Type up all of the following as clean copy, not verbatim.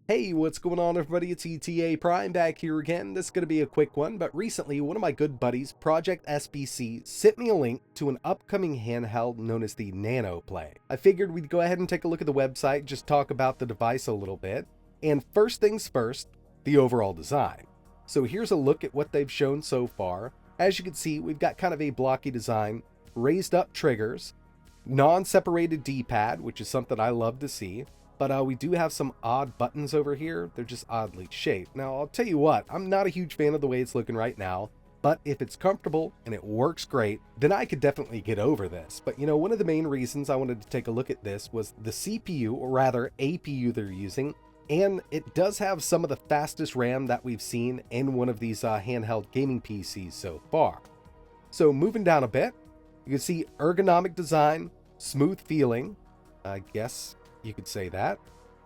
Hey, what's going on everybody? It's ETAPRIME back here again. This is going to be a quick one, but recently one of my good buddies, Project SBC, sent me a link to an upcoming handheld known as the NANOPLAY. I figured we'd go ahead and take a look at the website, just talk about the device a little bit, and first things first, the overall design. So here's a look at what they've shown so far. As you can see, we've got kind of a blocky design, raised up triggers, non-separated D-pad, which is something I love to see. But we do have some odd buttons over here. They're just oddly shaped. Now, I'll tell you what, I'm not a huge fan of the way it's looking right now, but if it's comfortable and it works great, then I could definitely get over this. But you know, one of the main reasons I wanted to take a look at this was the CPU, or rather APU they're using, and it does have some of the fastest RAM that we've seen in one of these handheld gaming PCs so far. So moving down a bit, you can see ergonomic design, smooth feeling, I guess you could say that,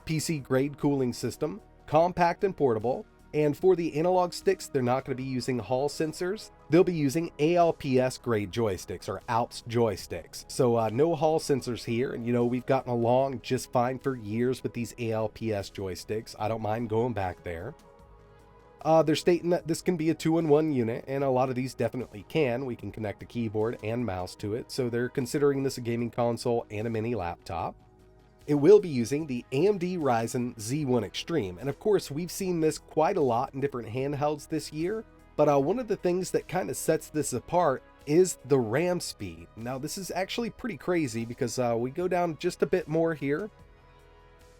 PC grade cooling system, compact and portable, and for the analog sticks, they're not going to be using Hall sensors. They'll be using ALPS grade joysticks, or ALPS joysticks. So no Hall sensors here, and you know, we've gotten along just fine for years with these ALPS joysticks. I don't mind going back there. They're stating that this can be a 2-in-1 unit, and a lot of these definitely can. We can connect a keyboard and mouse to it, so they're considering this a gaming console and a mini laptop. It will be using the AMD Ryzen Z1 Extreme, and of course we've seen this quite a lot in different handhelds this year, but one of the things that kind of sets this apart is the RAM speed. Now this is actually pretty crazy because we go down just a bit more here.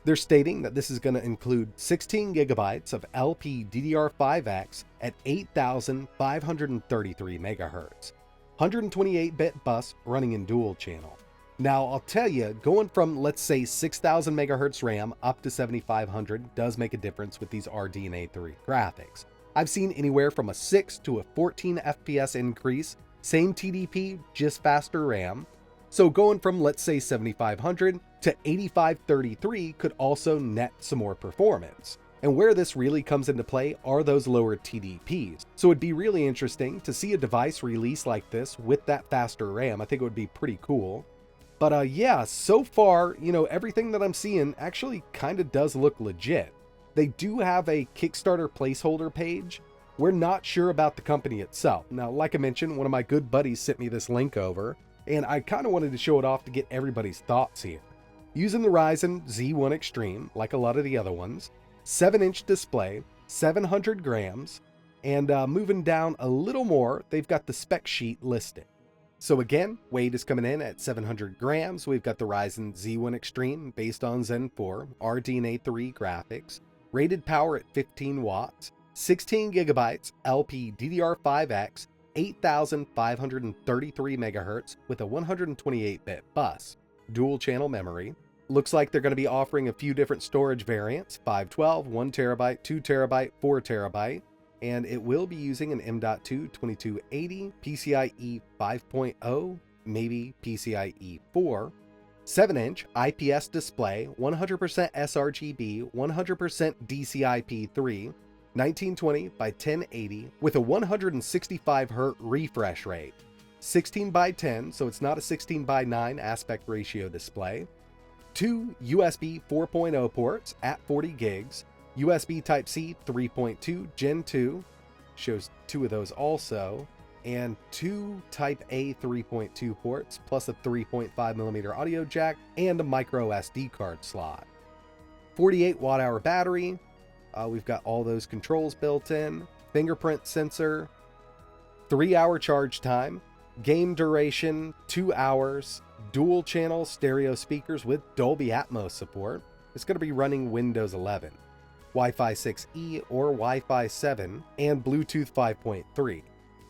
They're stating that this is going to include 16 gigabytes of LPDDR5X at 8,533 megahertz, 128-bit bus running in dual channel. Now, I'll tell you, going from, let's say, 6,000 megahertz RAM up to 7,500 does make a difference with these RDNA 3 graphics. I've seen anywhere from a 6 to a 14 FPS increase, same TDP, just faster RAM. So going from, let's say, 7,500 to 8,533 could also net some more performance. And where this really comes into play are those lower TDPs. So it'd be really interesting to see a device release like this with that faster RAM. I think it would be pretty cool. But yeah, so far, you know, everything that I'm seeing actually kind of does look legit. They do have a Kickstarter placeholder page. We're not sure about the company itself. Now, like I mentioned, one of my good buddies sent me this link over, and I kind of wanted to show it off to get everybody's thoughts here. Using the Ryzen Z1 Extreme, like a lot of the other ones, 7-inch display, 700 grams, and moving down a little more, they've got the spec sheet listed. So again, weight is coming in at 700 grams. We've got the Ryzen Z1 Extreme based on Zen 4, RDNA 3 graphics, rated power at 15 watts, 16 gigabytes LPDDR5X, 8,533 megahertz with a 128-bit bus, dual channel memory. Looks like they're going to be offering a few different storage variants, 512, 1 terabyte, 2 terabyte, 4 terabyte. And it will be using an M.2 2280, PCIe 5.0, maybe PCIe 4, 7-inch IPS display, 100% sRGB, 100% DCI-P3, 1920 by 1080 with a 165 Hz refresh rate, 16 by 10, so it's not a 16 by 9 aspect ratio display, 2 USB 4.0 ports at 40 gigs, USB Type-C 3.2 Gen 2, shows 2 of those also, and 2 Type-A 3.2 ports, plus a 3.5mm audio jack and a micro SD card slot. 48 watt-hour battery, we've got all those controls built in, fingerprint sensor, 3-hour charge time, game duration 2 hours, dual channel stereo speakers with Dolby Atmos support. It's going to be running Windows 11. Wi-Fi 6E or Wi-Fi 7, and Bluetooth 5.3.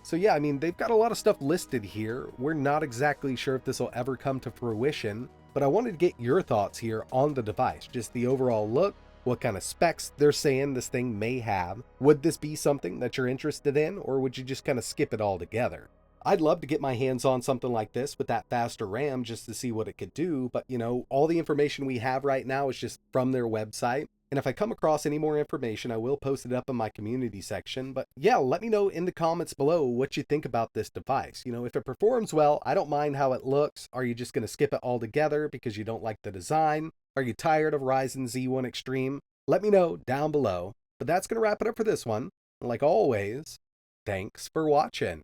So yeah, I mean, they've got a lot of stuff listed here. We're not exactly sure if this will ever come to fruition, but I wanted to get your thoughts here on the device. Just the overall look, what kind of specs they're saying this thing may have. Would this be something that you're interested in, or would you just kind of skip it altogether? I'd love to get my hands on something like this with that faster RAM just to see what it could do, but you know, all the information we have right now is just from their website. And if I come across any more information, I will post it up in my community section. But yeah, let me know in the comments below what you think about this device. You know, if it performs well, I don't mind how it looks. Are you just going to skip it altogether because you don't like the design? Are you tired of Ryzen Z1 Extreme? Let me know down below. But that's going to wrap it up for this one. Like always, thanks for watching.